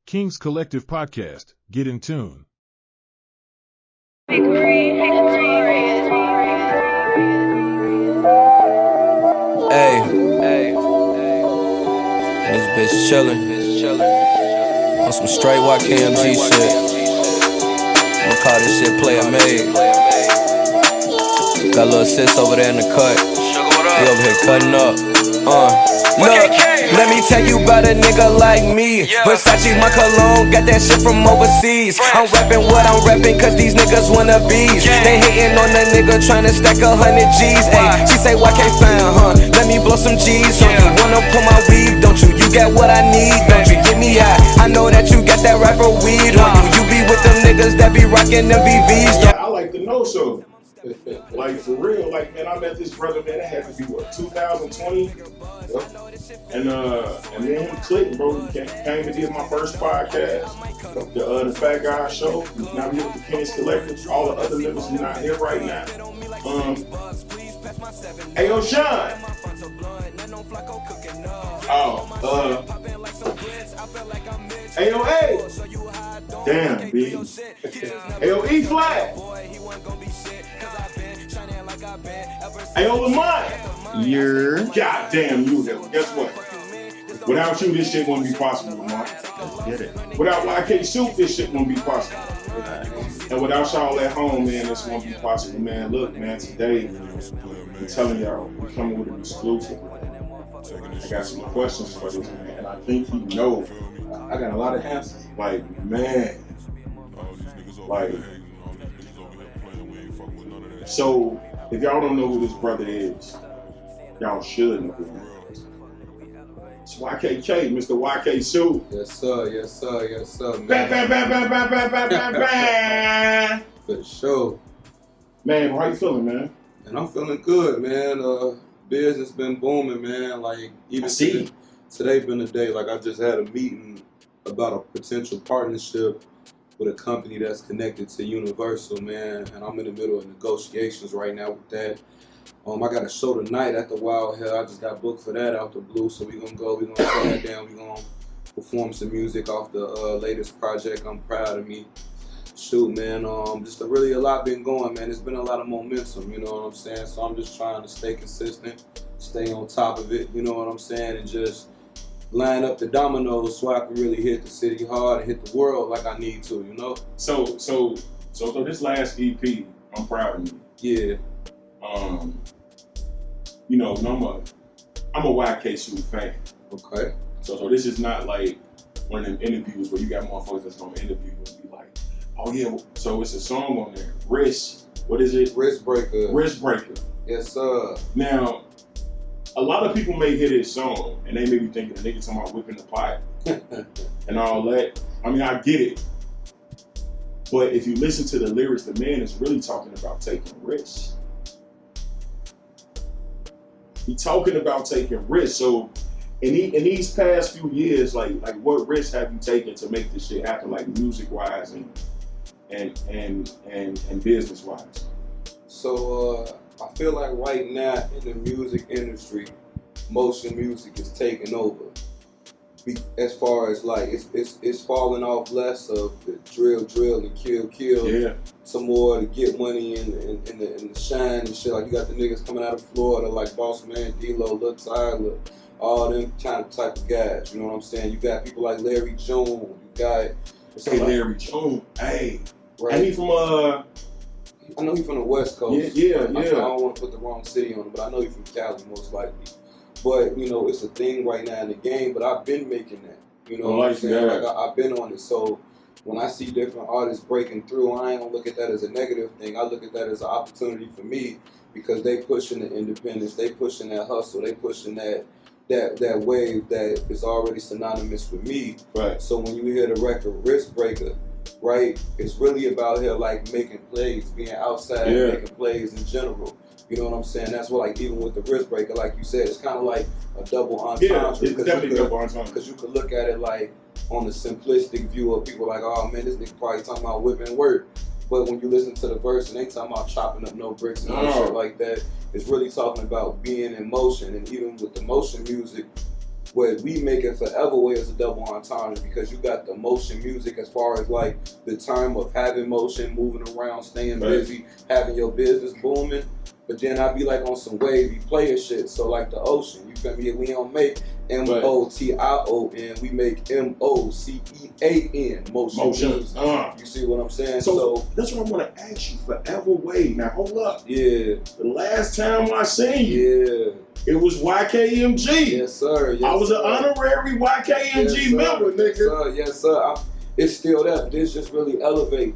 King's Collective Podcast. Get in tune. Hey, this bitch chillin' on some straight YKMG shit. I'ma call this shit player made. Got a little sis over there in the cut. He over here cutting up. Look, let me tell you about a nigga like me. Versace, my cologne, got that shit from overseas. I'm rapping what I'm rapping, cause these niggas wanna bees. They hating on the nigga, tryna stack 100 G's. Ay, she say, why can't find, Let me blow some G's on you. Wanna pull my weave, don't you? You got what I need, don't you? Get me out. I know that you got that rapper weed on you. You be with them niggas that be rocking them VVs. Yeah, I like the no-show. Like, for real, like, man, I met this brother, man, that had to be, 2020? Yep. And me and him clicked, bro. He came and did my first podcast, the Fat Guy Show. Now we with the King's Collective. All the other members are not here right now. Hey, yo, Sean. Hey, yo, A. Damn, B. Hey, yo, E flat. Hey, yo, Lamont. You're. God damn, you here. Guess what? Without you, this shit wouldn't be possible, Lamont. Let's get it. Without YK Soup, this shit wouldn't be possible. And without y'all at home, man, this won't be possible, man. Look, man, today, I'm telling y'all, we're coming with an exclusive. I got some questions for this, man, and I think you know. I got a lot of answers. Like, man. Like, so, if y'all don't know who this brother is, y'all should know who he is. It's YKK, Mr. YK Soup. Yes, sir. Yes, sir. Yes, sir. Man. Bam, bam, bam, bam, bam, bam, bam, bam, bam. For sure. Man, how you feeling, man? And I'm feeling good, man. Business been booming, man. Like, even today been a day. Like, I just had a meeting about a potential partnership with a company that's connected to Universal, man. And I'm in the middle of negotiations right now with that. I got a show tonight at the Wild Hell. I just got booked for that out the blue, so we're gonna go. We're gonna shut that down. We're gonna perform some music off the latest project. I'm proud of me. Shoot, man. Just really a lot been going, man. It's been a lot of momentum. You know what I'm saying? So I'm just trying to stay consistent, stay on top of it. You know what I'm saying? And just line up the dominoes so I can really hit the city hard and hit the world like I need to. You know? So this last EP, I'm proud of you. Yeah. You know, I'm a YK Soup fan. Okay. So this is not like one of them interviews where you got motherfuckers that's gonna interview you and be like, oh yeah, so it's a song on there. What is it? Wrist Breaker. Wrist Breaker. Yes, sir. Now, a lot of people may hear this song and they may be thinking the nigga talking about whipping the pot and all that. I mean, I get it. But if you listen to the lyrics, the man is really talking about taking risks. He's talking about taking risks. So in these past few years, like what risks have you taken to make this shit happen, like music wise and business wise? So I feel like right now in the music industry, motion music is taking over. As far as like it's falling off less of the drill and kill. Yeah. Some more to get money and the shine and shit. Like you got the niggas coming out of Florida like Boss Man, D-Lo, Lil Tyler, all them kind of type of guys. You know what I'm saying? You got people like Larry June. You got Larry June. Hey, right? And he from I know he's from the West Coast. Yeah. I don't want to put the wrong city on him, but I know he's from Cali most likely. But, you know, it's a thing right now in the game, but I've been making that. You know what I'm saying? Like, I've been on it. So when I see different artists breaking through, I ain't gonna look at that as a negative thing. I look at that as an opportunity for me because they pushing the independence, they pushing that hustle, they pushing that wave that is already synonymous with me. Right. So when you hear the record Wrist Breaker, right, it's really about here like making plays, being outside, making plays in general. You know what I'm saying? That's what, like, even with the Wrist Breaker, like you said, it's kind of like a double entendre. Yeah, it's definitely double entendre. Because you could look at it like on the simplistic view of people like, oh man, this nigga probably talking about whipping work. But when you listen to the verse and they talking about chopping up no bricks and all shit like that, it's really talking about being in motion. And even with the motion music, what we make it Forever Way is a double entendre because you got the motion music as far as like the time of having motion, moving around, staying busy, having your business booming. But then I be like on some wavy player shit. So like the ocean, you feel me? We don't make M-O-T-I-O-N, we make M-O-C-E-A-N, motion. You see what I'm saying? So that's what I want to ask you. Forever Way. Now hold up. Yeah. The last time I seen you, it was YKMG. Yes, sir. Yes, I was an honorary YKMG member, nigga. Yes, sir. It's still that. This just really elevate.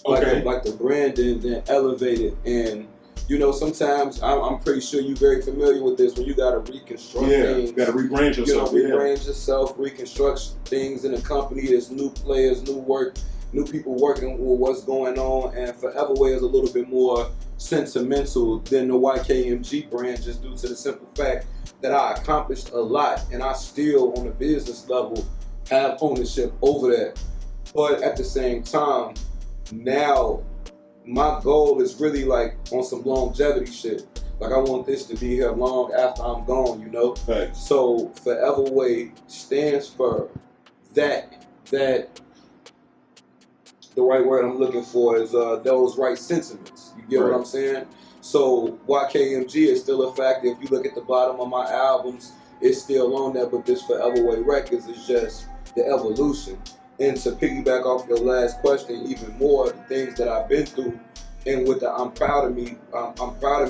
Like the branding, then elevated. And, you know, sometimes I'm pretty sure you're very familiar with this when you got to reconstruct things. You got to rebrand yourself. Rebrand yourself, reconstruct things in the company. There's new players, new work, new people working with what's going on. And Forever Way is a little bit more sentimental than the YKMG brand just due to the simple fact that I accomplished a lot and I still, on a business level, have ownership over that. But at the same time, now, my goal is really like on some longevity shit. Like I want this to be here long after I'm gone, you know? Right. So Forever Way stands for that, the right word I'm looking for is those right sentiments. You get what I'm saying? So YKMG is still a factor. If you look at the bottom of my albums, it's still on there, but this Forever Way Records is just the evolution. And to piggyback off your last question, even more, the things that I've been through and with the I'm proud of me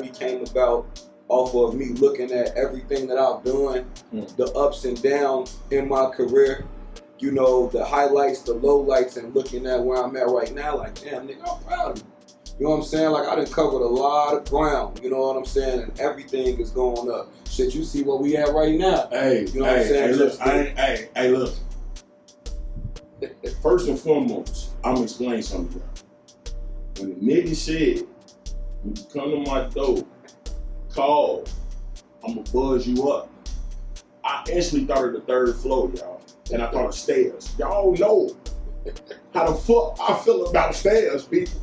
came about off of me looking at everything that I've done, the ups and downs in my career, you know, the highlights, the lowlights, and looking at where I'm at right now, like, damn, nigga, I'm proud of you. You know what I'm saying? Like, I done covered a lot of ground, you know what I'm saying? And everything is going up. Shit, you see what we at right now. Hey, you know what I'm saying? Look. First and foremost, I'm gonna explain something. When the nigga said, when you come to my door, call, I'm gonna buzz you up. I instantly thought of the third floor, y'all. And I thought of stairs. Y'all know how the fuck I feel about stairs, people.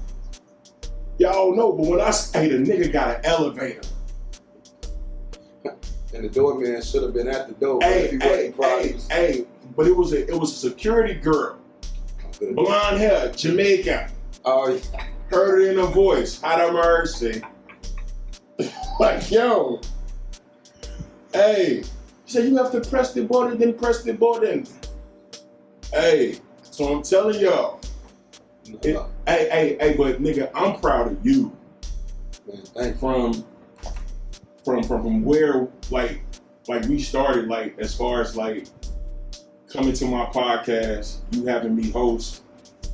Y'all know, but when I say the nigga got an elevator. And the doorman should have been at the door. But it was a security girl, blonde hair, Jamaican. Oh, yeah. Heard it in her voice. Had a mercy. Like, yo. Hey. She said, you have to press the button, then press the button. Hey. So I'm telling y'all. Hey, but nigga, I'm proud of you. From where, like we started, like, as far as, like, coming to my podcast, you having me host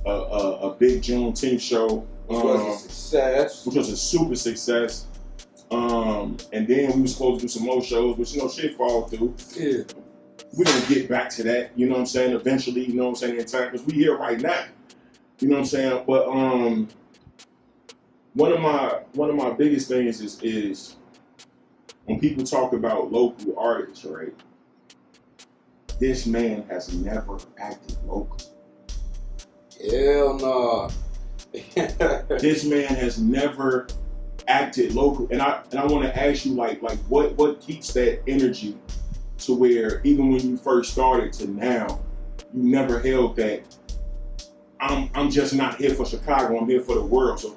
a big Juneteenth show. Which was a success. Which was a super success. And then we were supposed to do some more shows, but, you know, shit fall through. Yeah. We're going to get back to that, you know what I'm saying, eventually, you know what I'm saying, in time, because we here right now. You know what I'm saying? But one of my biggest things is when people talk about local artists, right? This man has never acted local. Hell no. This man has never acted local, and I want to ask you, like what keeps that energy to where even when you first started to now, you never held that. I'm just not here for Chicago. I'm here for the world. So,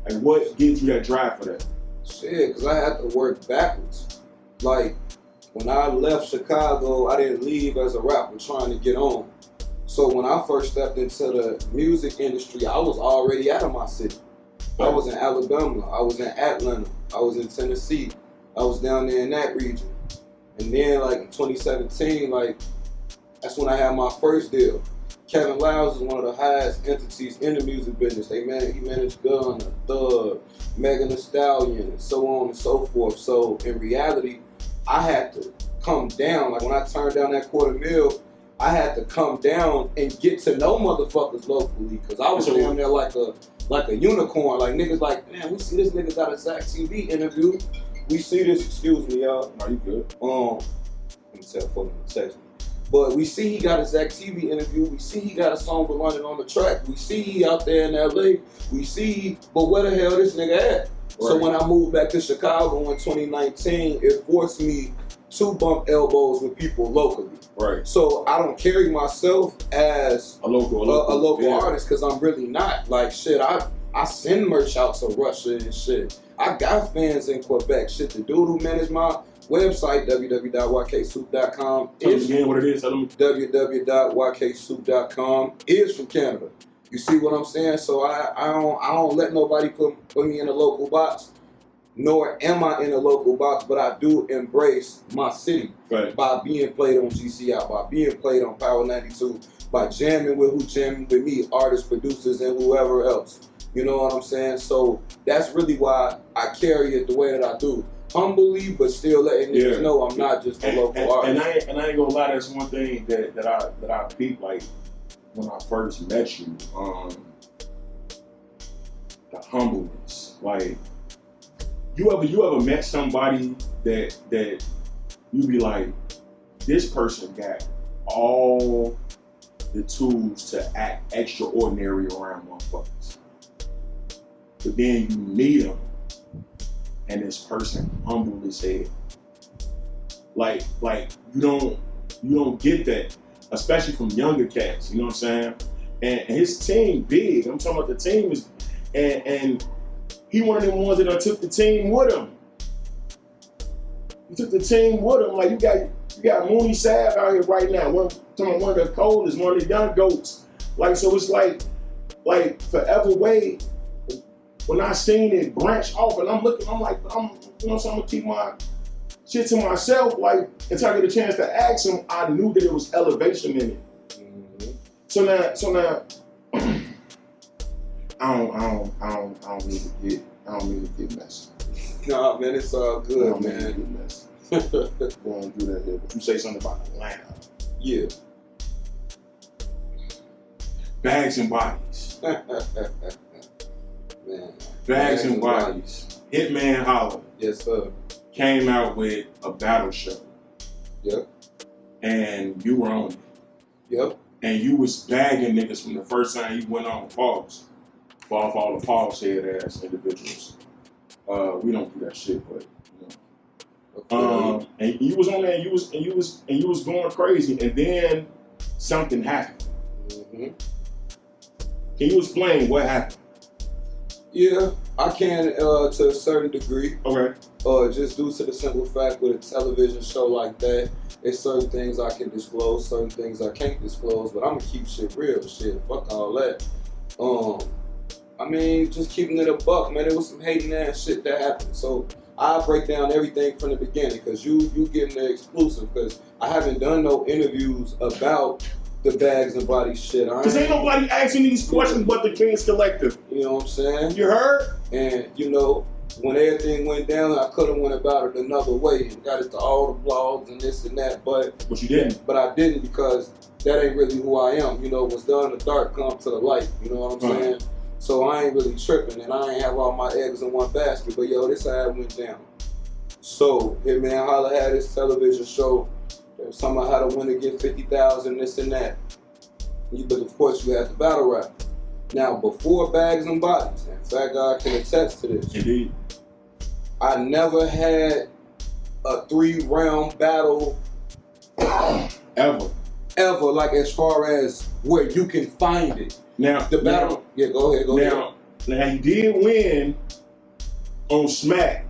like, what gives you that drive for that? Shit, because I had to work backwards. Like, when I left Chicago, I didn't leave as a rapper trying to get on. So when I first stepped into the music industry, I was already out of my city. I was in Alabama. I was in Atlanta. I was in Tennessee. I was down there in that region. And then, like, in 2017, like, that's when I had my first deal. Kevin Liles is one of the highest entities in the music business. He managed Gunna, Thug, Megan Thee Stallion, and so on and so forth. So in reality, I had to come down. Like, when I turned down that $250,000, I had to come down and get to know motherfuckers locally, because I was down there like a unicorn. Like, niggas like, man, we see this nigga got a Zach TV interview. We see this, excuse me, y'all. Are you good? Let me tell phone text me. But we see he got a Zach TV interview. We see he got a song with London on the track. We see he out there in LA. We see, but where the hell this nigga at? Right. So when I moved back to Chicago in 2019, it forced me to bump elbows with people locally. Right. So I don't carry myself as A local yeah. artist because I'm really not. Like shit, I send merch out to Russia and shit. I got fans in Quebec. Shit, the dude who managed my website, www.yksoup.com, Tell them again what it is. Tell them. www.yksoup.com is from Canada. You see what I'm saying? So I don't let nobody put me in a local box, nor am I in a local box, but I do embrace my city by being played on GCI, by being played on Power 92, by jamming with who jamming with me, artists, producers, and whoever else. You know what I'm saying? So that's really why I carry it the way that I do. Humbly, but still letting niggas know I'm not just a local artist. And I ain't gonna lie, that's one thing that I peeped, like when I first met you, the humbleness. Like you ever met somebody that you be like, this person got all the tools to act extraordinary around motherfuckers. But then you meet them, and this person humble as hell. Like you don't get that, especially from younger cats. You know what I'm saying? And his team big. I'm talking about the team is, and he one of them ones that took the team with him. He took the team with him. Like you got Mooney Sav out here right now. One of the coldest, one of the young goats. Like so, it's like Forever Wade. When I seen it branch off, and I'm looking, I'm like, so I'm gonna keep my shit to myself. Like until I get a chance to ask him, I knew that there was elevation in it. Mm-hmm. So now, I don't need to get messy. Nah, man, it's all good, man. We don't do that here. But you say something about Atlanta. Yeah. Bags and Bodies. Man. Bags and Bodies. Hitman Holla. Yes, sir. Came out with a battle show. Yep. And you were on it. Yep. And you was bagging niggas from the first time you went on with Pause. For all the Pause head ass individuals. We don't do that shit, but you know. And you was on there, and you was going crazy, and then something happened. Mm-hmm. Can you explain what happened? Yeah, I can to a certain degree. Okay. Just due to the simple fact with a television show like that, there's certain things I can disclose, certain things I can't disclose, but I'm gonna keep shit real. Shit, fuck all that. I mean, just keeping it a buck, man. There was some hating ass shit that happened. So I'll break down everything from the beginning, because you getting the exclusive, because I haven't done no interviews about the Bags and Bodies shit. Because ain't nobody asking these questions but the Kings Collective. You know what I'm saying? You heard? And, you know, when everything went down, I could have went about it another way and got it to all the blogs and this and that, but you didn't. But I didn't, because that ain't really who I am. You know, what's done in the dark come to the light. You know what I'm saying? So I ain't really tripping, and I ain't have all my eggs in one basket. But yo, this how it went down. So Hitman Holla had his television show. There was talking about how to win to get 50,000, this and that. But of course, you had the battle rap. Now, before Bags and Bodies, and Fat God can attest to this. Indeed. I never had a 3-round battle ever, like as far as where you can find it. Now the battle. Yeah, go ahead. Now he did win on Smack.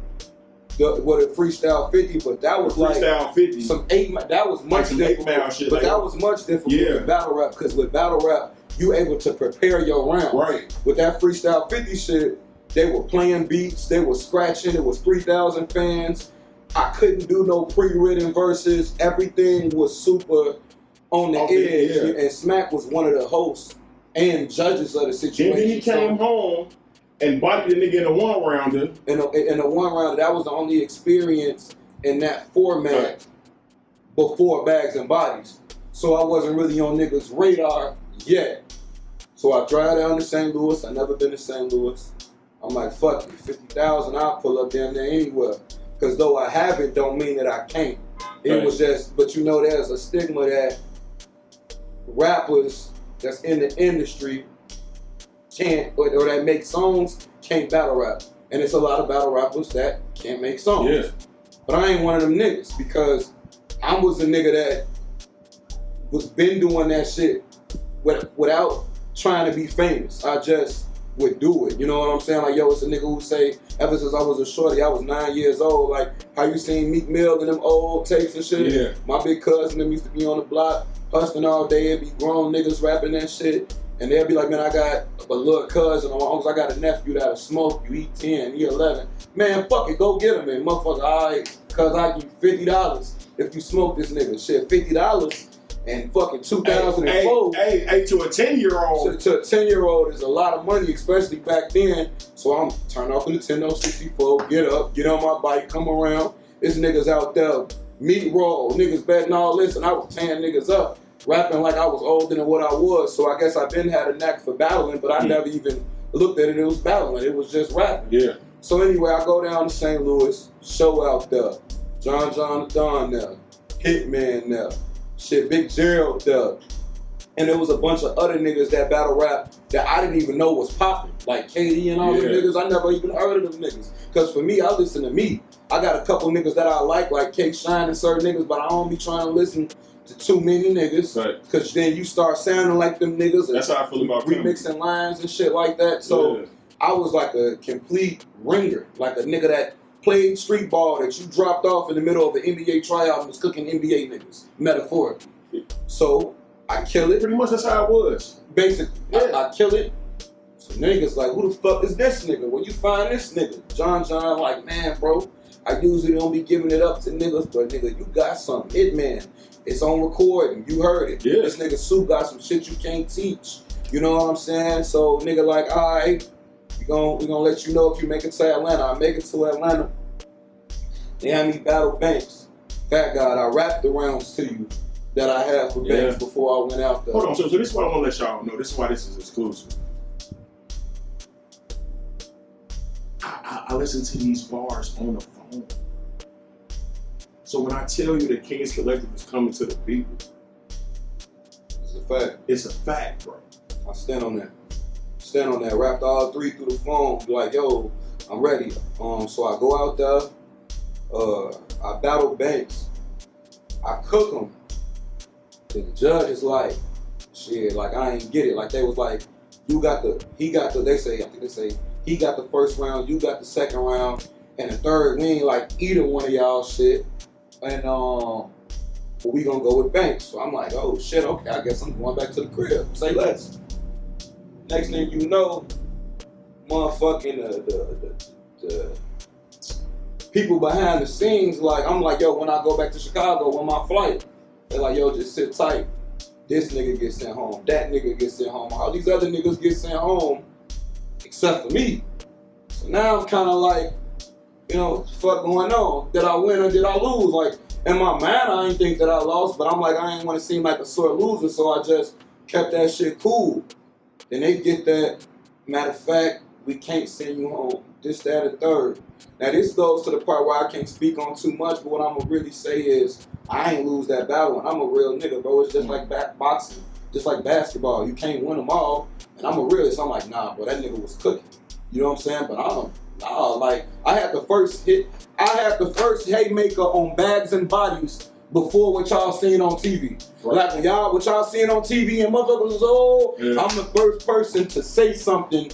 The Freestyle 50, but that was Freestyle like 50. Some 8. That was much different. Shit, but that was much different with battle rap, because with battle rap you able to prepare your round. Right. With that Freestyle 50 shit, they were playing beats, they were scratching. It was 3,000 fans. I couldn't do no pre-written verses. Everything was super on the edge. Yeah. And Smack was one of the hosts and judges of the situation. And then he came home and bodied the nigga in a one-rounder. In a one-rounder, that was the only experience in that format before Bags and Bodies. So I wasn't really on niggas' radar yet. So I drive down to St. Louis. I never been to St. Louis. I'm like, fuck it, 50,000, I'll pull up down there anywhere. Because though I haven't, don't mean that I can't. It was just, but you know, there's a stigma that rappers that's in the industry can't, or that make songs, can't battle rap. And it's a lot of battle rappers that can't make songs. Yeah. But I ain't one of them niggas because I was a nigga that was been doing that shit without trying to be famous. I just would do it. You know what I'm saying? Like, yo, it's a nigga who say, ever since I was a shorty, I was 9 years old. Like, how you seen Meek Mill and them old tapes and shit? Yeah. My big cousin them used to be on the block hustling all day. It'd be grown niggas rapping that shit. And they'd be like, man, I got a little cousin, or I got a nephew that'll smoke you, he 10, he 11. Man, fuck it, go get him, man. Motherfucker, all right, cuz I give you $50 if you smoke this nigga. Shit, $50 and fucking 2004. Hey, to a 10-year-old. To a 10-year-old is a lot of money, especially back then. So I'm turn off the Nintendo 64, get up, get on my bike, come around. There's niggas out there, meat roll, niggas betting all this, and I was tearing niggas up, rapping like I was older than what I was. So I guess I been had a knack for battling, but I never even looked at it was battling. It was just rapping. Yeah. So anyway, I go down to St. Louis, show out there, John the Don there, Hitman there, shit, Big Gerald there. And there was a bunch of other niggas that battle rap that I didn't even know was popping. Like KD and all them niggas, I never even heard of them niggas. Cause for me, I listen to me. I got a couple niggas that I like K Shine and certain niggas, but I don't be trying to listen to too many niggas. Right. Cause then you start sounding like them niggas. That's how I feel about remixing lines and shit like that. So I was like a complete ringer, like a nigga that played street ball that you dropped off in the middle of an NBA tryout and was cooking NBA niggas, metaphorically. So I kill it. Pretty much that's how it was. Basically, I kill it. So niggas like, who the fuck is this nigga? Where you find this nigga? John, like, man, bro, I usually don't be giving it up to niggas, but nigga, you got something. Hitman, it's on recording. You heard it. Yeah. This nigga Sue got some shit you can't teach. You know what I'm saying? So nigga like, all right, we gonna let you know if you make it to Atlanta. I make it to Atlanta. They had me battle Banks. Fat God, I wrapped the rounds to you that I had for Banks before I went out there. Hold on, so this is what I want to let y'all know. This is why this is exclusive. I listen to these bars on the phone. So when I tell you that Kings Collective is coming to the people, it's a fact. It's a fact, bro. I stand on that. Stand on that. Rapped all three through the phone. Be like, yo, I'm ready. So I go out there. I battle Banks. I cook him. The judge is like, shit, like I ain't get it. Like they was like, he got the, he got the first round, you got the second round, and the third, we ain't like either one of y'all shit. And we gonna go with Banks. So I'm like, oh shit, okay, I guess I'm going back to the crib. Say less. Next thing you know, motherfucking the people behind the scenes, like, I'm like, yo, when I go back to Chicago, when my flight, they're like, yo, just sit tight. This nigga gets sent home. That nigga gets sent home. All these other niggas get sent home, except for me. So now I'm kind of like, you know, what the fuck going on? Did I win or did I lose? Like, in my mind, I ain't think that I lost, but I'm like, I ain't want to seem like a sore loser, so I just kept that shit cool. Then they get that, matter of fact, we can't send you home. This, that, and third. Now, this goes to the part where I can't speak on too much, but what I'm going to really say is, I ain't lose that battle, and I'm a real nigga, bro. It's just like boxing, just like basketball. You can't win them all, and I'm a realist. I'm like, nah, bro, that nigga was cooking. You know what I'm saying? But like, I had the first haymaker on Bags and Bodies before what y'all seen on TV. Right. Like, what y'all seen on TV and motherfuckers was old, I'm the first person to say something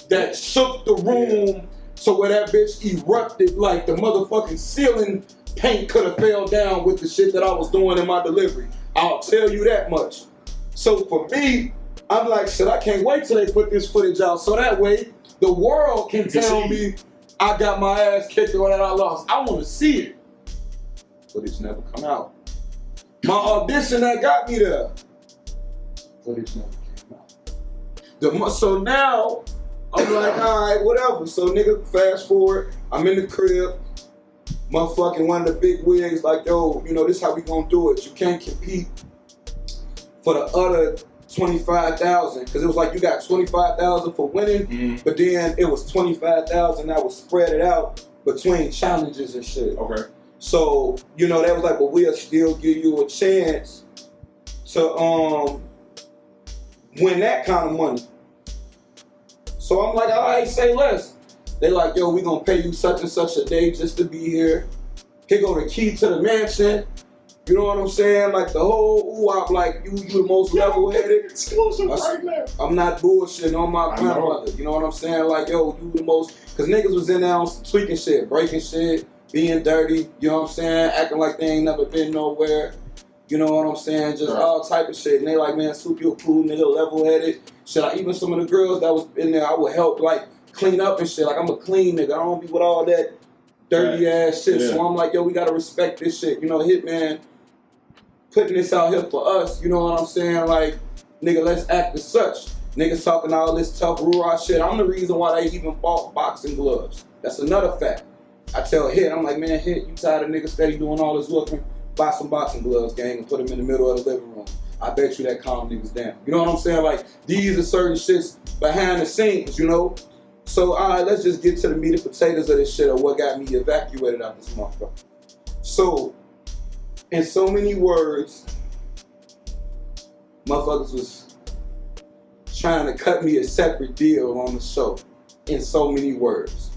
that shook the room so where that bitch erupted like the motherfucking ceiling paint could have fell down with the shit that I was doing in my delivery. I'll tell you that much. So for me, I'm like, shit, I can't wait till they put this footage out so that way the world can tell me I got my ass kicked or that I lost. I want to see it. Footage never come out. My audition that got me there, footage never came out. So now, I'm like, all right, whatever. So nigga, fast forward, I'm in the crib. Motherfucking one of the big wigs like, yo, you know, this how we gonna do it. You can't compete for the other 25,000 because it was like you got 25,000 for winning, but then it was 25,000 that was spread it out between challenges and shit. Okay. So, you know, that was like, but we'll still give you a chance to win that kind of money. So I'm like, all right, say less. They like, yo, we gonna pay you such and such a day just to be here. Here go the key to the mansion. You know what I'm saying? Like the whole ooh, like you the most level-headed. Exclusive right now. I'm not bullshitting on my grandmother. You know what I'm saying? Like, yo, you the most, cause niggas was in there on some tweaking shit, breaking shit, being dirty, you know what I'm saying? Acting like they ain't never been nowhere. You know what I'm saying? Just all type of shit. And they like, man, Soup, you a cool nigga, level-headed. Shit, like even some of the girls that was in there, I would help like clean up and shit. Like I'm a clean nigga. I don't be with all that dirty ass shit. So I'm like, yo, we gotta respect this shit. You know, Hitman putting this out here for us, you know what I'm saying? Like, nigga, let's act as such. Niggas talking all this tough rah shit. I'm the reason why they even bought boxing gloves. That's another fact. I tell Hit, I'm like, man, Hit, you tired of niggas steady doing all this whooping? Buy some boxing gloves, gang, and put them in the middle of the living room. I bet you that calm niggas down. You know what I'm saying? Like, these are certain shits behind the scenes, you know? So, all right, let's just get to the meat and potatoes of this shit, or what got me evacuated out this motherfucker. So, in so many words, motherfuckers was trying to cut me a separate deal on the show. In so many words.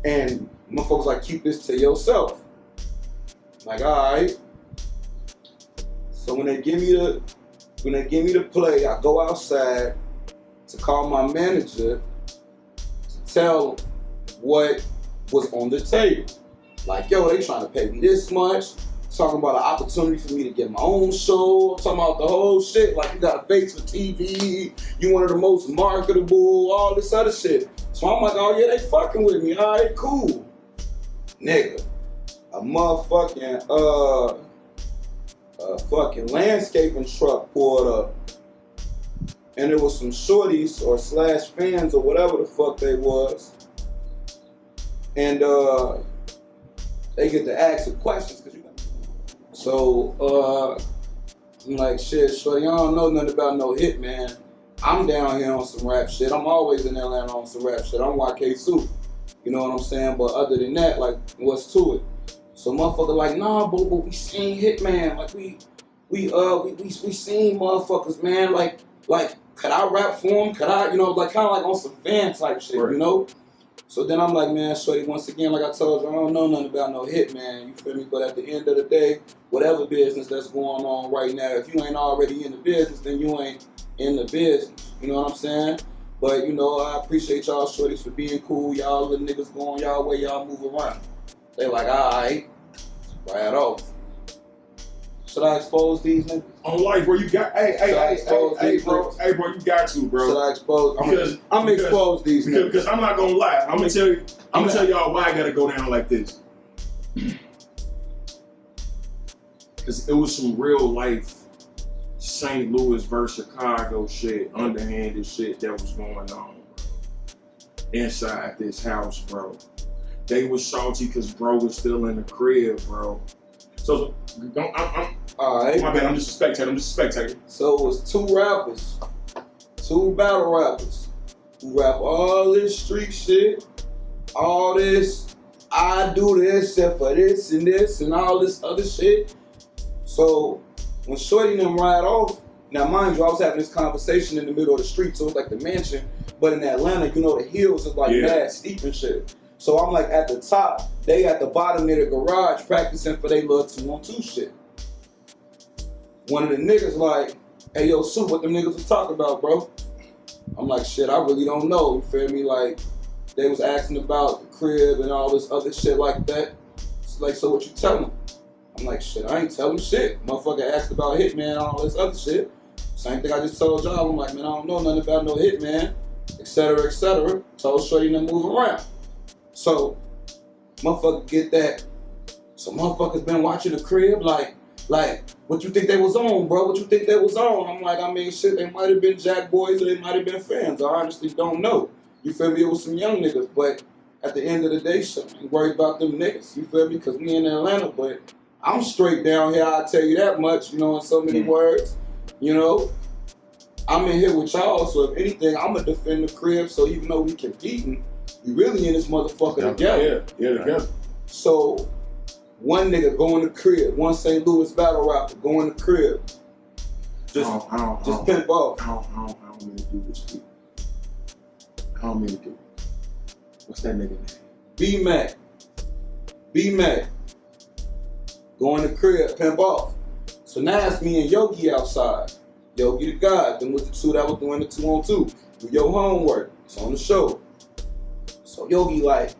And motherfuckers like, keep this to yourself. Like, alright. So when they give me the play, I go outside to call my manager to tell what was on the table. Like, yo, they trying to pay me this much. Talking about an opportunity for me to get my own show. Talking about the whole shit. Like, you got a face for TV. You one of the most marketable, all this other shit. So I'm like, oh yeah, they fucking with me. All right, cool. Nigga, a fucking landscaping truck pulled up. And there was some shorties or slash fans or whatever the fuck they was. And they get to ask the questions. So, I'm like, shit, shorty, I don't know nothing about no Hitman. I'm down here on some rap shit. I'm always in Atlanta on some rap shit. I'm YK Soup. You know what I'm saying? But other than that, like, what's to it? So motherfucker like, nah, but we seen Hitman. Like, we seen motherfuckers, man. Like, could I rap for him? Could I, you know, like, kind of like on some fan type shit, right. You know? So then I'm like, man, shorty, once again, like I told you, I don't know nothing about no Hitman, you feel me? But at the end of the day, whatever business that's going on right now, if you ain't already in the business, then you ain't in the business. You know what I'm saying? But, you know, I appreciate y'all shorties for being cool. Y'all little niggas going y'all way, y'all move around. They like, all right, right off. Should I expose these niggas? On life, bro, you got, hey, bro, you got to, bro. Should I expose? I'm gonna expose these niggas. Because I'm not gonna lie. I'm gonna tell y'all why I gotta go down like this. Because it was some real life St. Louis versus Chicago shit, underhanded shit that was going on, bro. Inside this house, bro. They was salty because bro was still in the crib, bro. So, all right. My bad, I'm just a spectator. So it was two rappers, two battle rappers, who rap all this street shit, all this, I do this except for this and all this other shit. So when Shorty and them ride off, now mind you, I was having this conversation in the middle of the street, so it's like the mansion, but in Atlanta, you know, the hills is like mad steep and shit. So I'm like at the top, they at the bottom of the garage practicing for their little 2-on-2 shit. One of the niggas like, hey yo, Soup, what them niggas was talking about, bro? I'm like, shit, I really don't know, you feel me? Like, they was asking about the crib and all this other shit like that. It's like, so what you telling them? I'm like, shit, I ain't telling shit. Motherfucker asked about Hitman and all this other shit. Same thing I just told y'all. I'm like, man, I don't know nothing about no Hitman, etc., etc. Told Shorty to move around. So, motherfucker get that. So motherfuckers been watching the crib like, what you think they was on, bro? What you think they was on? I'm like, I mean, shit, they might have been Jack boys or they might have been fans. I honestly don't know. You feel me? It was some young niggas, but at the end of the day, shit, I ain't worried about them niggas. You feel me? Because we in Atlanta, but I'm straight down here, I'll tell you that much, you know, in so many words. You know, I'm in here with y'all, so if anything, I'm going to defend the crib, so even though we competing, we really in this motherfucker together. Yeah, together. So, one nigga go in the crib, one St. Louis battle rapper go in the crib. Just pimp off. I don't mean to do this to you. I don't mean to do it. What's that nigga name? B-Mac. go in the crib, pimp off. So now it's me and Yogi outside. Yogi the guy, them with the two that was doing the 2-on-2. Do your homework. It's on the show. So Yogi like,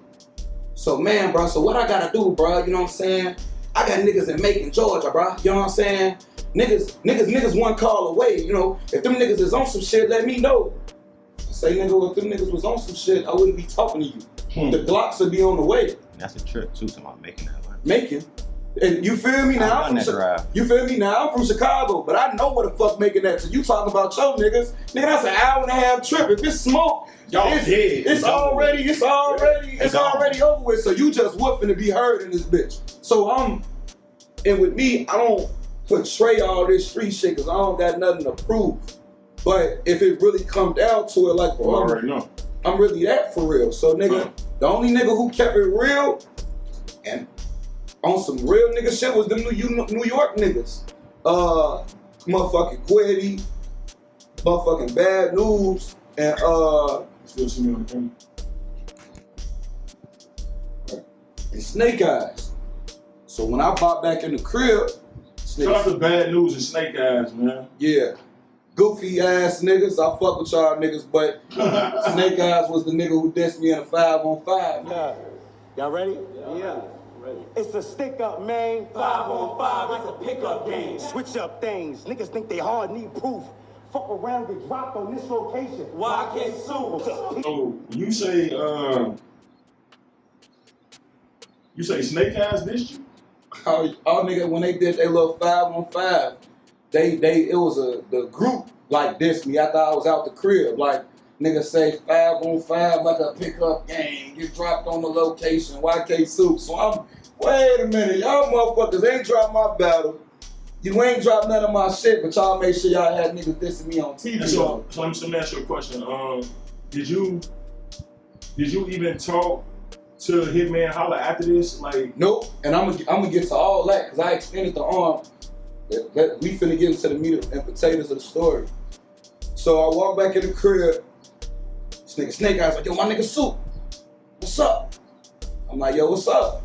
so man, bro, so what I gotta do, bro? You know what I'm saying? I got niggas in Macon, Georgia, bro. You know what I'm saying? Niggas one call away. You know, if them niggas is on some shit, let me know. I say, nigga, if them niggas was on some shit, I wouldn't be talking to you. The Glocks would be on the way. That's a trip too, to my making that one. Macon. And you feel me now? You feel me now? I'm from Chicago, but I know what the fuck making that. So you talking about your niggas? Nigga, that's an hour and a half trip. If it's smoke, it's already over with. So you just whooping to be heard in this bitch. So and with me, I don't portray all this street shit because I don't got nothing to prove. But if it really come down to it, like, bro, I'm really that for real. So nigga, the only nigga who kept it real and on some real nigga shit was them New York niggas. Motherfucking Quiddy, motherfucking Bad News, and Still see me on the camera. and Snake Eyes. So when I bought back in the crib, Shout out to Bad News and Snake Eyes, man. yeah, goofy ass niggas, I fuck with y'all niggas, but Snake Eyes was the nigga who dissed me in a 5-on-5. Yeah. Y'all ready? Yeah. Ready. It's a stick up, man. 5-on-5, it's a pickup game. Switch up things. Niggas think they hard, need proof. Fuck around, get dropped on this location. Why I can't sue? So you say Snake Eyes dissed you? All niggas, when they did their little 5-on-5, it was the group like dissed me after I was out the crib. Like, niggas say 5-on-5 like a pickup game. Get dropped on the location. YK Soup. So I'm, wait a minute, y'all motherfuckers ain't dropped my battle. You ain't dropped none of my shit, but y'all make sure y'all had niggas dissing me on TV. So let me ask you a question. Did you even talk to Hitman Holla after this? Like, nope. And I'm gonna get to all that because I extended the arm. We finna get into the meat and potatoes of the story. So I walk back in the crib. This nigga Snake Eyes like, yo, my nigga Soup, what's up? I'm like, yo, what's up?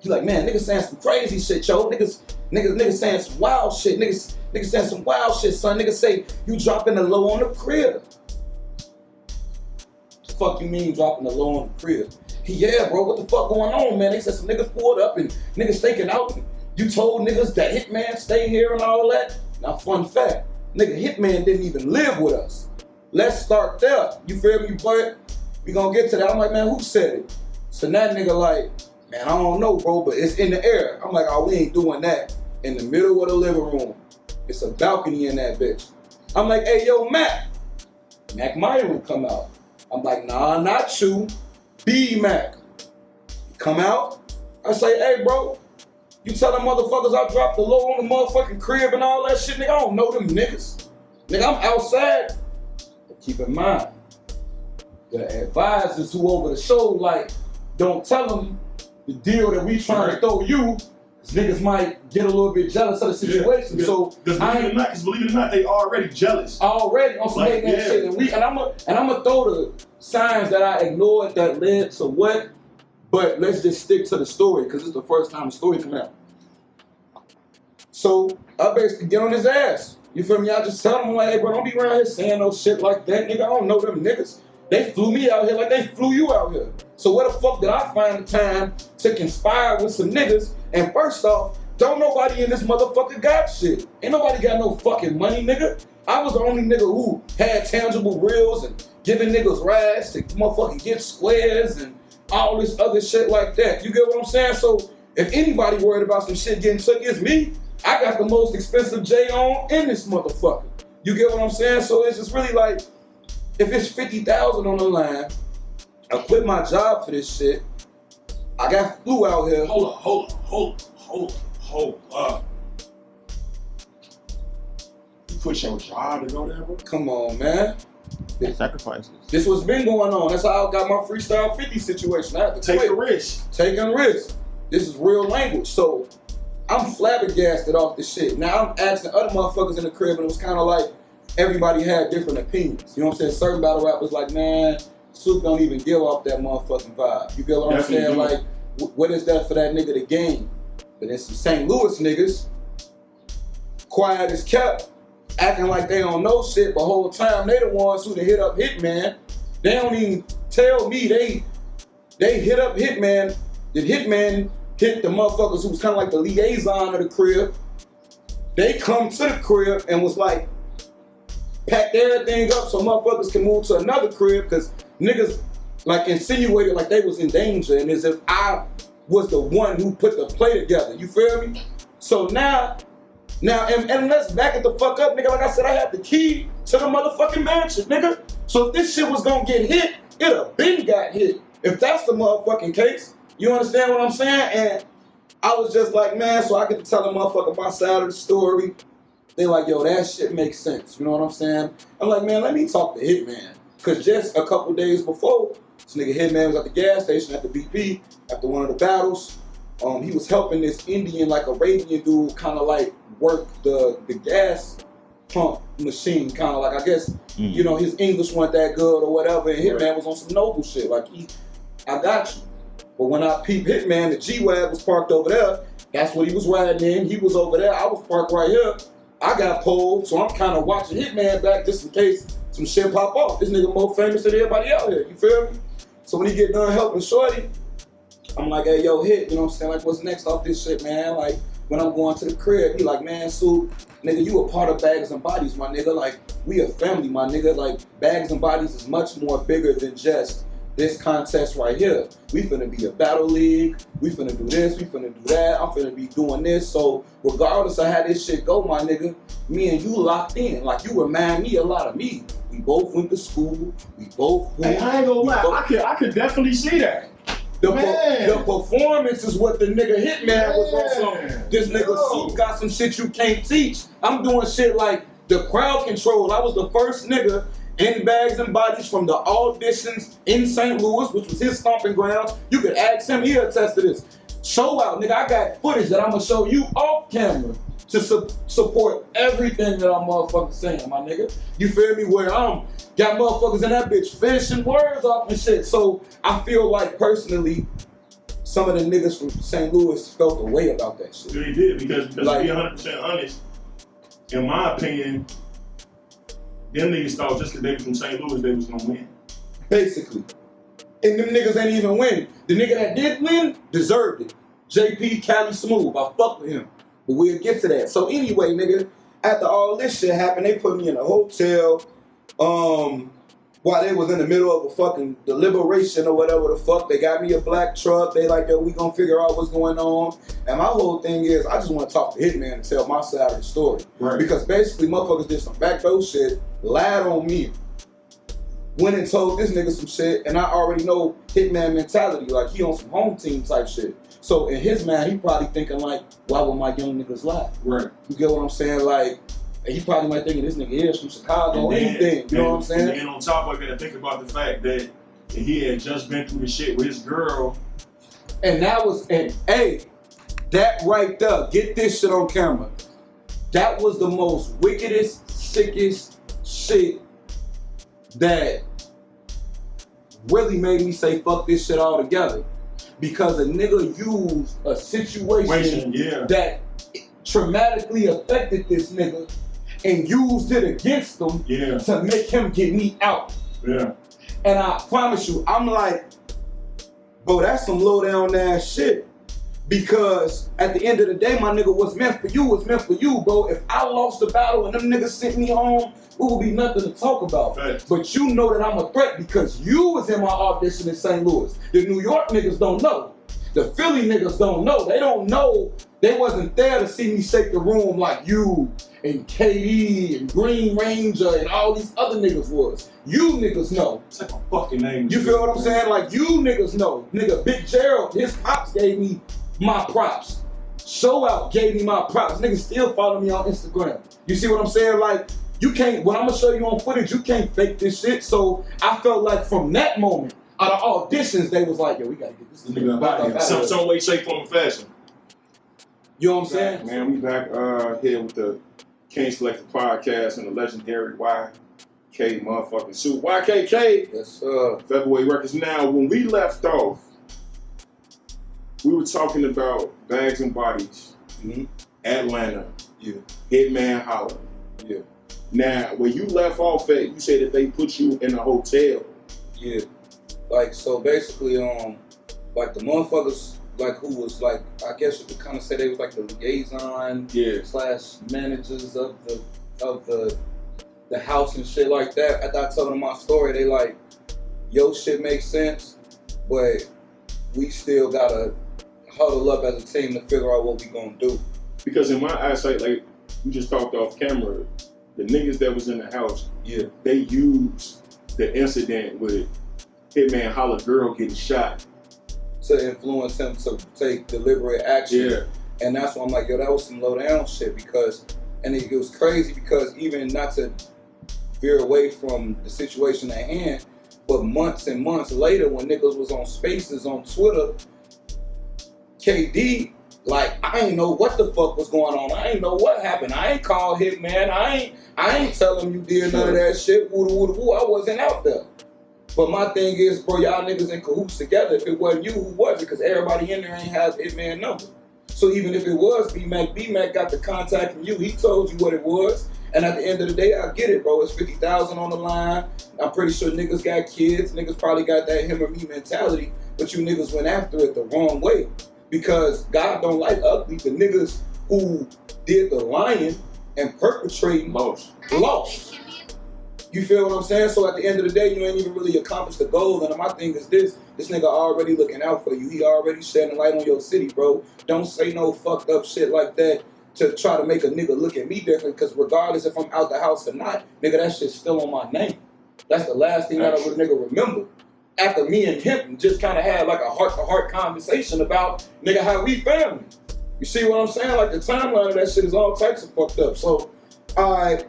He like, man, niggas saying some crazy shit, yo. Niggas saying some wild shit. Niggas saying some wild shit, son. Niggas say you dropping the low on the crib. The fuck you mean dropping the low on the crib? Yeah, bro, what the fuck going on, man? They said some niggas pulled up and niggas staking out. And you told niggas that Hitman stay here and all that. Now, fun fact, nigga, Hitman didn't even live with us. Let's start there. You feel me, but we gonna get to that. I'm like, man, who said it? So that nigga like, man, I don't know, bro, but it's in the air. I'm like, oh, we ain't doing that. In the middle of the living room. It's a balcony in that bitch. I'm like, hey, yo, Mac Myron come out. I'm like, nah, not you. B-Mac. Come out. I say, hey, bro, you tell them motherfuckers I dropped the low on the motherfucking crib and all that shit, nigga. I don't know them niggas. Nigga, I'm outside. But keep in mind, the advisors who over the show, like, don't tell them the deal that we trying to throw you. Niggas might get a little bit jealous of the situation, so because believe it or not, they already jealous. Already on some like, shit, and I'm gonna throw the signs that I ignored that led to what, but let's just stick to the story because it's the first time the story coming out. So I basically get on his ass. You feel me? I just tell him like, hey, bro, don't be around here saying no shit like that, nigga. I don't know them niggas. They flew me out here like they flew you out here. So where the fuck did I find the time to conspire with some niggas? And first off, don't nobody in this motherfucker got shit. Ain't nobody got no fucking money, nigga. I was the only nigga who had tangible reels and giving niggas rides to motherfucking get squares and all this other shit like that. You get what I'm saying? So if anybody worried about some shit getting took, it's me. I got the most expensive J on in this motherfucker. You get what I'm saying? So it's just really like, if it's 50,000 on the line, I quit my job for this shit. I got flu out here. Hold up. You quit your job to go there, bro? Come on, man. Sacrifices. This what's been going on. That's how I got my freestyle 50 situation. I had to take quit. a risk. Taking risks. This is real language. So I'm flabbergasted off this shit. Now I'm asking other motherfuckers in the crib, and it was kind of like everybody had different opinions. You know what I'm saying? Certain battle rappers like, man, Soup don't even give off that motherfucking vibe. You get what I'm saying? Like, what is that for that nigga to gain? But then some St. Louis niggas, quiet as kept, acting like they don't know shit, but whole time they the ones who hit up Hitman. They don't even tell me they hit up Hitman. The Hitman hit the motherfuckers who was kind of like the liaison of the crib. They come to the crib and was like, packed everything up so motherfuckers can move to another crib because niggas like insinuated like they was in danger and as if I was the one who put the play together. You feel me? So now, and let's back it the fuck up, nigga. Like I said, I had the key to the motherfucking mansion, nigga. So if this shit was gonna get hit, it'd have been got hit. If that's the motherfucking case, you understand what I'm saying? And I was just like, man, so I get to tell a motherfucker my side of the story. They like, yo, that shit makes sense. You know what I'm saying? I'm like, man, let me talk to Hitman. Cause just a couple days before, this nigga Hitman was at the gas station at the BP after one of the battles. He was helping this Indian, like Arabian dude, kind of like work the gas pump machine, kind of like, I guess, you know, his English wasn't that good or whatever, and Hitman was on some noble shit. Like, I got you. But when I peeped Hitman, the G-Wag was parked over there. That's what he was riding in. He was over there. I was parked right here. I got pulled, so I'm kind of watching Hitman back just in case some shit pop off. This nigga more famous than everybody out here. You feel me? So when he get done helping Shorty, I'm like, hey, yo, Hit, you know what I'm saying? Like, what's next off this shit, man? Like, when I'm going to the crib, he like, man, Sue, nigga, you a part of Bags and Bodies, my nigga. Like, we a family, my nigga. Like, Bags and Bodies is much more bigger than just this contest right here. We finna be a battle league. We finna do this. We finna do that. I'm finna be doing this. So regardless of how this shit go, my nigga, me and you locked in. Like, you remind me a lot of me. We both went to school. We both went. Hey, I ain't gonna lie. I could definitely see that. The performance is what the nigga Hitman was on some. This nigga Soup got some shit you can't teach. I'm doing shit like the crowd control. I was the first nigga in Bags and Bodies from the auditions in St. Louis, which was his stomping ground. You could ask him, he'll attest to this. Show out, nigga. I got footage that I'm gonna show you off camera to support everything that I'm motherfucking saying, my nigga. You feel me? Where I'm got motherfuckers in that bitch finishing words off and shit. So I feel like personally, some of the niggas from St. Louis felt a way about that shit. They did because like, to be 100% honest, in my opinion, them niggas thought just because they was from St. Louis, they was gonna win. Basically. And them niggas ain't even win. The nigga that did win deserved it. JP Cali Smooth. I fuck with him. But we'll get to that. So anyway, nigga, after all this shit happened, they put me in a hotel while they was in the middle of a fucking deliberation or whatever the fuck. They got me a black truck. They like, yo, we gonna figure out what's going on. And my whole thing is, I just want to talk to Hitman and tell my side of the story. Right. Because basically, motherfuckers did some backdoor shit, lied on me, went and told this nigga some shit, and I already know Hitman mentality. Like, he on some home team type shit. So in his mind, he probably thinking like, why would my young niggas lie? Right. You get what I'm saying? Like, he probably might think this nigga is from Chicago or anything. You know what I'm saying? And on top of it, I think about the fact that he had just been through the shit with his girl. And that was, and hey, that right there, get this shit on camera. That was the most wickedest, sickest shit that really made me say fuck this shit all together. Because a nigga used a situation that traumatically affected this nigga and used it against him to make him get me out. Yeah. And I promise you, I'm like, bro, that's some low down ass shit. Because at the end of the day, my nigga, what's meant for you was meant for you, bro. If I lost the battle and them niggas sent me home, it would be nothing to talk about. Right. But you know that I'm a threat because you was in my audition in St. Louis. The New York niggas don't know. The Philly niggas don't know. They don't know. They wasn't there to see me shake the room like you and KD and Green Ranger and all these other niggas was. You niggas know. It's like a fucking name. You feel what I'm saying? Like, you niggas know. Nigga, Big Gerald, his pops gave me my props. Show Out gave me my props. Niggas still follow me on Instagram. You see what I'm saying? Like, you can't, when I'm gonna show you on footage, you can't fake this shit. So I felt like from that moment, out of auditions, they was like, yo, we gotta get this nigga out of here. Some way, shape, form, and fashion. You know what I'm saying? Man, we back here with the King Selected Podcast and the legendary YK motherfucking Soup. YKK. Yes, sir. Featherweight Records. Now, when we left off, we were talking about Bags and Bodies, Atlanta, Hitman Holla. Yeah. Now, when you left off at, you said that they put you in a hotel. Yeah. Like, so basically, like the motherfuckers, like who was like, I guess you could kind of say they was like the liaison / managers of the house and shit like that. After I told them my story, they like, yo, shit makes sense, but we still gotta huddle up as a team to figure out what we gonna do. Because in my eyesight, like you just talked off camera, the niggas that was in the house, they used the incident with Hitman Holla girl getting shot to influence him to take deliberate action. And that's why I'm like, yo, that was some low down shit because, and it was crazy because even not to veer away from the situation at hand, but months and months later when niggas was on Spaces on Twitter, KD, like, I ain't know what the fuck was going on. I ain't know what happened. I ain't called Hitman. I ain't tell him you did none of that shit. Woo, woo, woo. I wasn't out there. But my thing is, bro, y'all niggas in cahoots together. If it wasn't you, who was it? Because everybody in there ain't have Hitman number. So even if it was B-Mac got the contact from you. He told you what it was. And at the end of the day, I get it, bro. It's 50,000 on the line. I'm pretty sure niggas got kids. Niggas probably got that him or me mentality. But you niggas went after it the wrong way. Because God don't like ugly. The niggas who did the lying and perpetrating lost. You feel what I'm saying? So at the end of the day, you ain't even really accomplished the goal. And my thing is this nigga already looking out for you. He already shedding light on your city, bro. Don't say no fucked up shit like that to try to make a nigga look at me different, because regardless if I'm out the house or not, nigga, that shit's still on my name. That's the last thing that a nigga remember. After me and him just kind of had like a heart-to-heart conversation about, nigga, how we family. You see what I'm saying? Like the timeline of that shit is all types of fucked up. So, alright,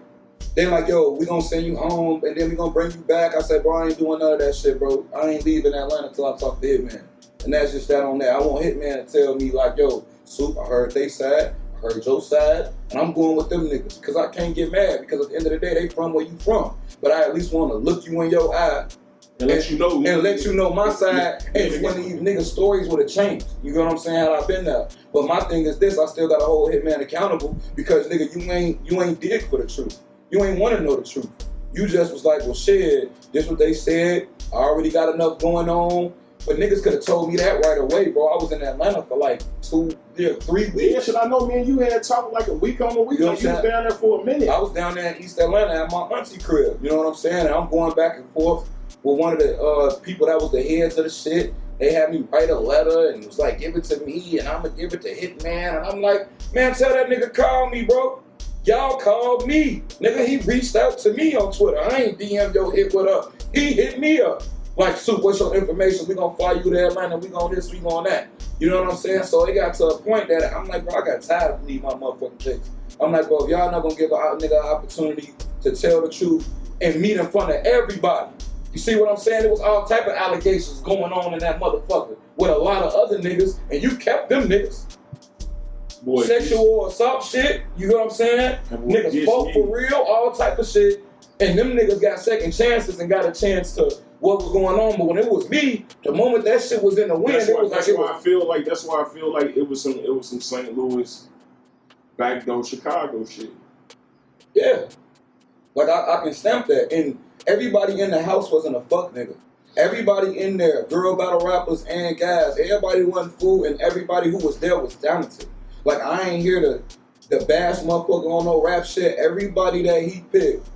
they like, yo, we gonna send you home and then we gonna bring you back. I said, bro, I ain't doing none of that shit, bro. I ain't leaving Atlanta till I talk to Hitman. And that's just that on that. I want Hitman to tell me like, yo, Soup, I heard they side, I heard your side, and I'm going with them niggas. Because I can't get mad, because at the end of the day, they from where you from. But I at least want to look you in your eye and let you know my side. And one of these niggas' stories would have changed. You know what I'm saying? Had I been there. But my thing is this: I still gotta hold Hitman accountable because nigga, you ain't dig for the truth. You ain't want to know the truth. You just was like, well, shit, this what they said. I already got enough going on. But niggas could have told me that right away, bro. I was in Atlanta for like 3 weeks. Yeah, shit, I know, man. You had talked like a week on a week. You know, you was down there for a minute. I was down there in East Atlanta at my auntie crib. You know what I'm saying? And I'm going back and forth with one of the people that was the heads of the shit. They had me write a letter and was like, give it to me and I'm going to give it to Hitman. And I'm like, man, tell that nigga call me, bro. Y'all called me. Nigga, he reached out to me on Twitter. I ain't DM'd your hit what up. He hit me up. Like, Soup, what's your information? We gonna fly you to Atlanta. We gonna this, we gonna that. You know what I'm saying? So it got to a point that I'm like, bro, I got tired of leaving my motherfucking chicks. I'm like, bro, if y'all not gonna give a nigga an opportunity to tell the truth and meet in front of everybody. You see what I'm saying? There was all type of allegations going on in that motherfucker with a lot of other niggas, and you kept them niggas. Boy, sexual assault shit, you know what I'm saying? Niggas fought for real, all type of shit. And them niggas got second chances and got a chance to what was going on. But when it was me, the moment that shit was in the wind, that's why I feel like it was some St. Louis backdoor Chicago shit. Yeah. Like I can stamp that. And everybody in the house wasn't a fuck nigga. Everybody in there, girl battle rappers and guys, everybody wasn't fool, and everybody who was there was talented. Like I ain't here to bash motherfucker on no rap shit. Everybody that he picked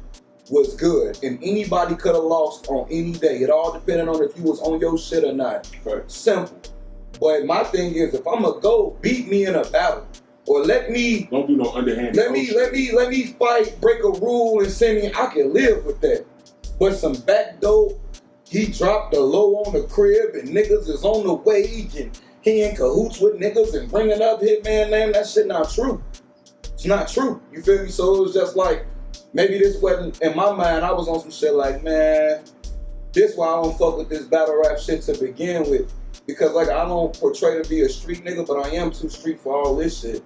was good, and anybody could have lost on any day. It all depended on if you was on your shit or not. Right. Simple. But my thing is, if I'm gonna go, beat me in a battle, or let me don't do no underhand. Let me fight, break a rule, and send me. I can live with that. But some backdoor, he dropped the low on the crib, and niggas is on the wage, and he in cahoots with niggas and bringing up Hitman name. That shit not true. It's not true. You feel me? So it was just like, maybe this wasn't, in my mind, I was on some shit like, man, this why I don't fuck with this battle rap shit to begin with. Because like, I don't portray to be a street nigga, but I am too street for all this shit.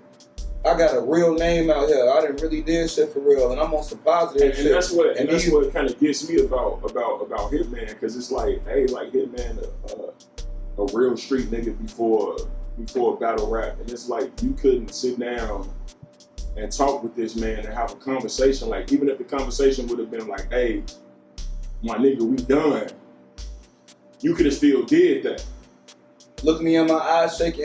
I got a real name out here. I didn't really did shit for real, and I'm on some positive shit. That's what kind of gets me about Hitman, because it's like, hey, like Hitman, a real street nigga before before battle rap, and it's like you couldn't sit down and talk with this man and have a conversation. Like, even if the conversation would have been like, hey, my nigga, we done, you could have still did that. Look me in my eyes, shake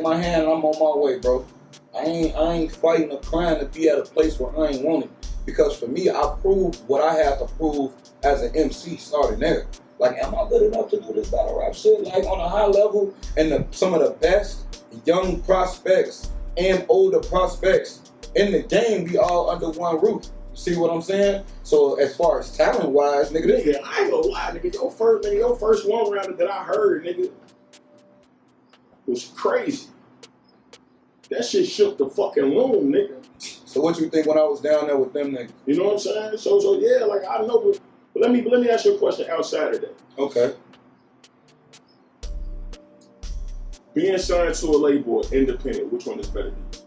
my hand, and I'm on my way, bro. I ain't fighting or crying to be at a place where I ain't want it. Because for me, I proved what I had to prove as an MC starting there. Like, am I good enough to do this battle rap shit? Like, on a high level, and some of the best young prospects and older prospects in the game be all under one roof. See what I'm saying? So as far as talent-wise, nigga, this I ain't gonna lie, nigga. Your first one-rounder that I heard, nigga, was crazy. That shit shook the fucking room, nigga. So what you think when I was down there with them niggas? You know what I'm saying? So yeah, like, I know, but let me ask you a question outside of that. Okay. Being signed to a label or independent, which one is better than you?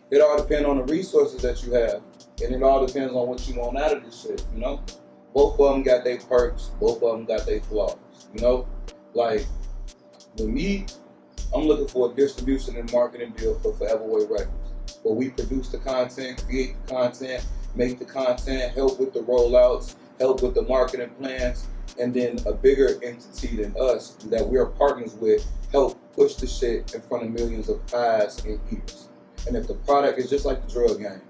It all depends on the resources that you have. And it all depends on what you want out of this shit, you know? Both of them got their perks. Both of them got their flaws, you know? Like, with me, I'm looking for a distribution and marketing deal for Forever Way Records, where we produce the content, create the content, make the content, help with the rollouts, help with the marketing plans, and then a bigger entity than us that we're partners with help push the shit in front of millions of eyes and ears. And if the product is just like the drug game,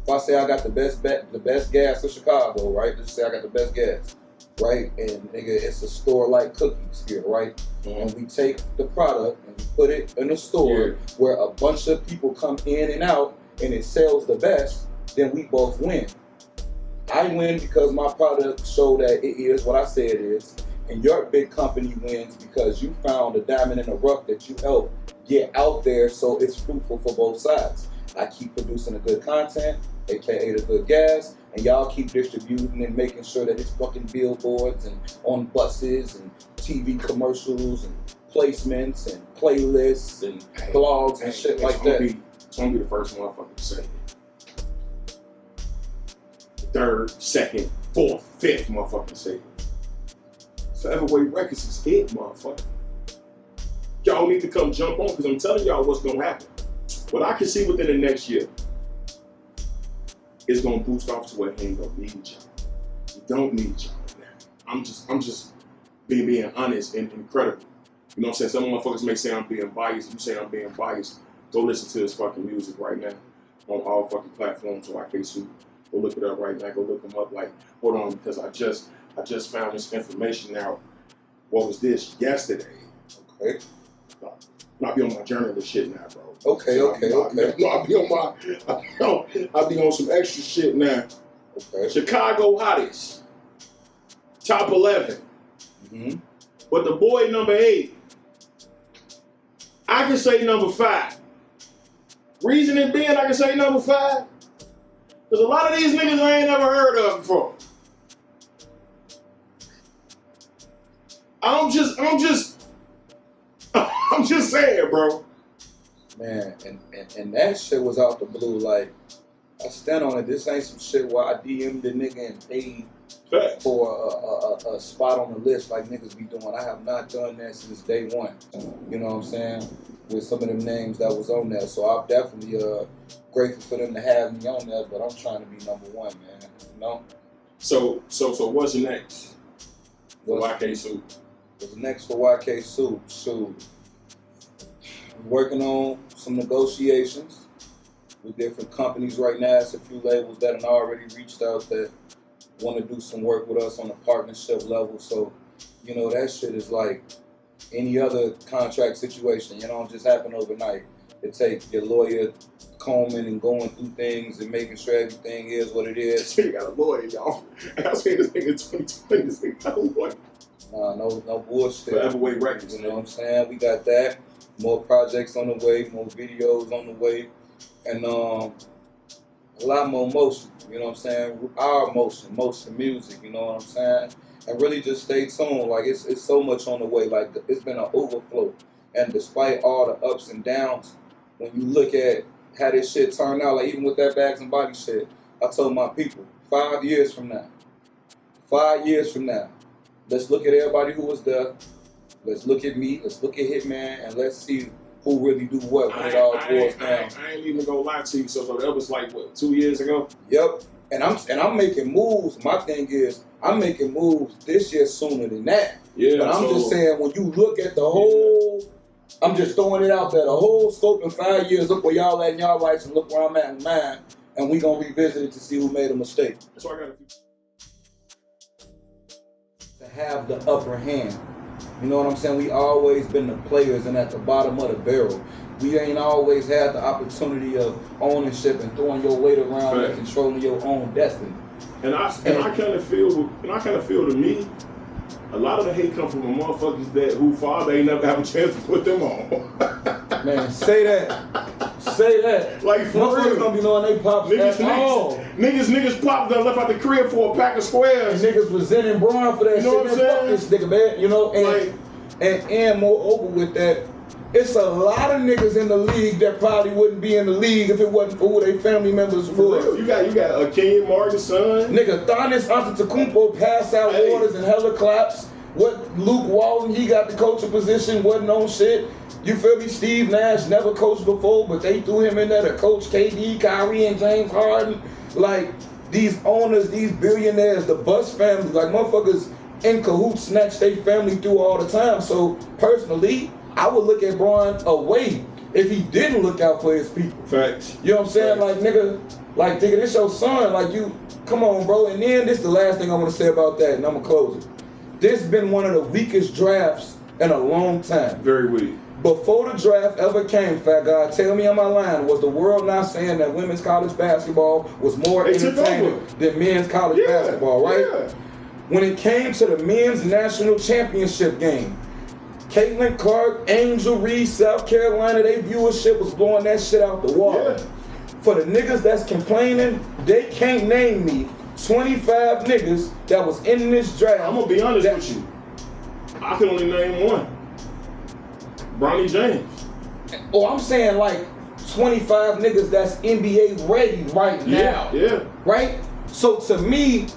if I say I got the best gas in Chicago, right? Let's say I got the best gas, right? And nigga, it's a store like cookies here, right? Mm-hmm. And we take the product and we put it in a store where a bunch of people come in and out and it sells the best, then we both win. I win because my product showed that it is what I say it is, and your big company wins because you found a diamond in the rough that you helped get out there so it's fruitful for both sides. I keep producing the good content, aka the good gas, and y'all keep distributing and making sure that it's fucking billboards and on buses and TV commercials and placements and playlists and blogs and shit like that. It's gonna be the first motherfucker to say it. Third, second, fourth, fifth motherfucker to say it. Forever Way Records is it, motherfucker. Y'all need to come jump on, because I'm telling y'all what's gonna happen. What I can see within the next year is gonna boost off to where he ain't gonna need y'all. You don't need y'all now. I'm just being honest and incredible. You know what I'm saying? Some motherfuckers may say I'm being biased. You say I'm being biased. Go listen to his fucking music right now on all fucking platforms. So YK-Su. Go look it up right now. Go look him up. Like, hold on, because I just found this information out. What was this? Yesterday. Okay. I'll be on my journalist shit now, bro. Okay. I'll be on some extra shit now. Okay. Chicago hottest. Top 11. Mm-hmm. But the boy number 8. I can say number 5. Reason it being I can say number 5. Because a lot of these niggas I ain't never heard of before. I'm just saying, bro. Man, and that shit was out the blue. Like, I stand on it. This ain't some shit where I DM'd the nigga and paid for a spot on the list like niggas be doing. I have not done that since day one. You know what I'm saying? With some of them names that was on there. So I'm definitely grateful for them to have me on there, but I'm trying to be number 1, man. You know? So what's next for YK-Su? What's next for YK-Su? Shoot. I'm working on some negotiations with different companies right now. It's a few labels that have already reached out that want to do some work with us on a partnership level. So, you know, that shit is like any other contract situation. You know, it just happen overnight. It takes your lawyer combing and going through things and making sure everything is what it is. This nigga got a lawyer, y'all. I was saying this nigga in 2020, this nigga got a lawyer. No bullshit. Forever Way Records. You know what I'm saying? We got that. More projects on the way, more videos on the way, and a lot more motion. You know what I'm saying? Our motion music. You know what I'm saying? And really just stay tuned. Like it's so much on the way. Like it's been an overflow. And despite all the ups and downs, when you look at how this shit turned out, like even with that Bags and Body shit, I told my people, 5 years from now, let's look at everybody who was there. Let's look at me. Let's look at Hitman, and let's see who really do what when it all boils down. I ain't even gonna lie to you. So that was like what, 2 years ago? Yep. And I'm making moves. My thing is I'm making moves this year sooner than that. Yeah. But I'm just saying when you look at the whole, I'm just throwing it out there, the whole scope in 5 years. Look where y'all at in y'all lives, and look where I'm at in mine, and we gonna revisit it to see who made a mistake. That's why I got to have the upper hand. You know what I'm saying? We always been the players and at the bottom of the barrel. We ain't always had the opportunity of ownership and throwing your weight around and controlling your own destiny. And I kind of feel to me, a lot of the hate come from the motherfuckers who father ain't never have a chance to put them on. Man, say that. Say that. Like for motherfuckers real. don't be knowing they pops at all. Niggas popped and left out the crib for a pack of squares. And niggas resenting Braun for that You know shit. what I'm Man, fuck saying? this nigga, man. You know, and moreover with that, it's a lot of niggas in the league that probably wouldn't be in the league if it wasn't for who their family members were. You got Kenyon Martin's son. Nigga, Giannis Antetokounmpo passed out waters and hella claps. What Luke Walton, he got the coaching position, wasn't on shit. You feel me? Steve Nash never coached before, but they threw him in there to coach KD, Kyrie, and James Harden. Like, these owners, these billionaires, the Buss family, like motherfuckers in cahoots snatch their family through all the time. So, personally, I would look at Braun away if he didn't look out for his people. Facts. You know what I'm saying? Like, nigga, this your son. Like, you, come on, bro. And then this is the last thing I want to say about that, and I'm going to close it. This has been one of the weakest drafts in a long time. Very weak. Before the draft ever came, Fat God, tell me on my line, was the world not saying that women's college basketball was more entertaining than men's college basketball, right? Yeah. When it came to the men's national championship game, Caitlin Clark, Angel Reese, South Carolina, their viewership was blowing that shit out the water. Yeah. For the niggas that's complaining, they can't name me 25 niggas that was in this draft. I'm gonna be honest with you. I can only name one. Bronny James. Oh, I'm saying like 25 niggas that's NBA ready right now. Yeah. Right? So to me,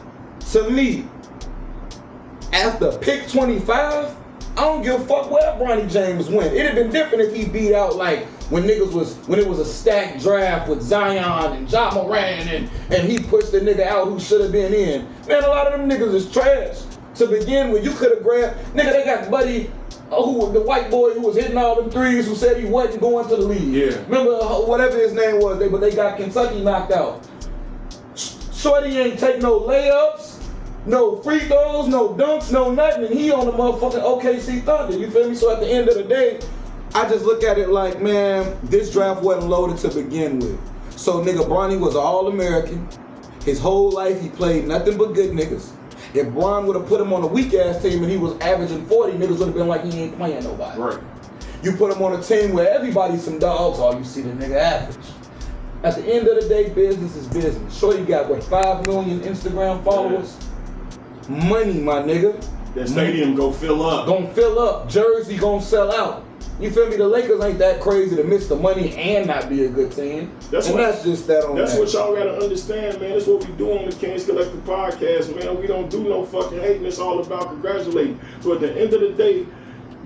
after pick 25, I don't give a fuck where Bronny James went. It'd have been different if he beat out like when it was a stacked draft with Zion and Ja Morant and he pushed the nigga out who should have been in. Man, a lot of them niggas is trash. To begin with, you could have grabbed, nigga, they got Buddy, the white boy who was hitting all them threes, who said he wasn't going to the league. Yeah. Remember, whatever his name was, but they got Kentucky knocked out. Shorty ain't take no layups, no free throws, no dunks, no nothing, and he on the motherfucking OKC Thunder, you feel me? So at the end of the day, I just look at it like, man, this draft wasn't loaded to begin with. So nigga, Bronny was an All-American. His whole life he played nothing but good niggas. If Braun would have put him on a weak-ass team and he was averaging 40, niggas would have been like, he ain't playing nobody. Right. You put him on a team where everybody's some dogs, all you see the nigga average. At the end of the day, business is business. Sure, you got, 5 million Instagram followers? Yeah. Money, my nigga. That stadium go fill up. Gonna fill up. Jersey gonna sell out. You feel me? The Lakers ain't that crazy to miss the money and not be a good team. That's just that on That's that. what y'all gotta understand, man. That's what we do on the Kings Collective Podcast, man. We don't do no fucking hating. It's all about congratulating. So at the end of the day,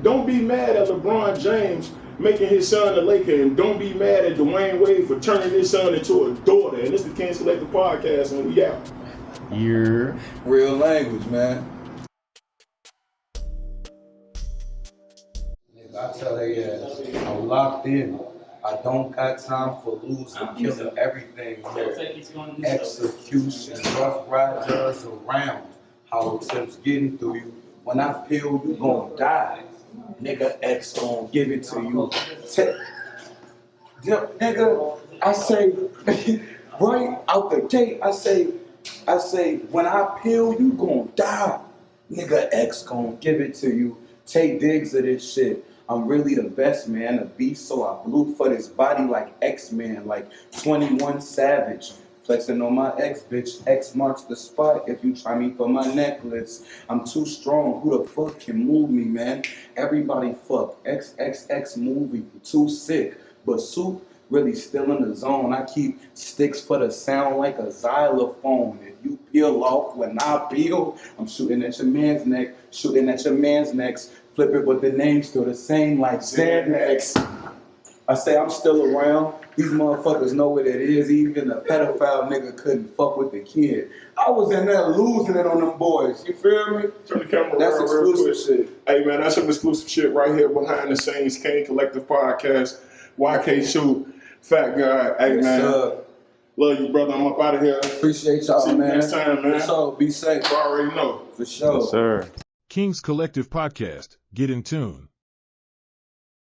don't be mad at LeBron James making his son a Laker, and don't be mad at Dwayne Wade for turning his son into a daughter. And this is the Kings Collective Podcast, and we out. You're real language, man. I tell they I'm locked in. I don't got time for losing, killing everything here. Execution, rough riders around. How tips getting through you. When I feel you gon' die, nigga X gon' give it to you. Nigga, I say, right out the gate, I say, when I peel, you gon' die. Nigga X gon' give it to you. Take digs of this shit. I'm really the best, man, a beast, so I blew for this body like X-Man, like 21 Savage. Flexing on my ex, bitch. X marks the spot if you try me for my necklace. I'm too strong. Who the fuck can move me, man? Everybody fuck. XXX movie. Too sick. But Soup really still in the zone. I keep sticks for the sound like a xylophone. If you peel off when I peel, I'm shooting at your man's neck. Shooting at your man's necks. flip it, but the name's still the same, like Xanax. I say I'm still around. These motherfuckers know what it is. Even a pedophile nigga couldn't fuck with the kid. I was in there losing it on them boys. You feel me? Turn the camera That's around real quick. exclusive shit. Hey man, that's some exclusive shit right here behind the scenes. Kane Collective Podcast, YK Shoot, Fat Guy. Hey Yes, man, sir. love you brother. I'm up out of here. Appreciate y'all, See you man. next time, man. For sure. Be safe. You already know. For sure. Yes, sir. King's Collective Podcast. Get in tune.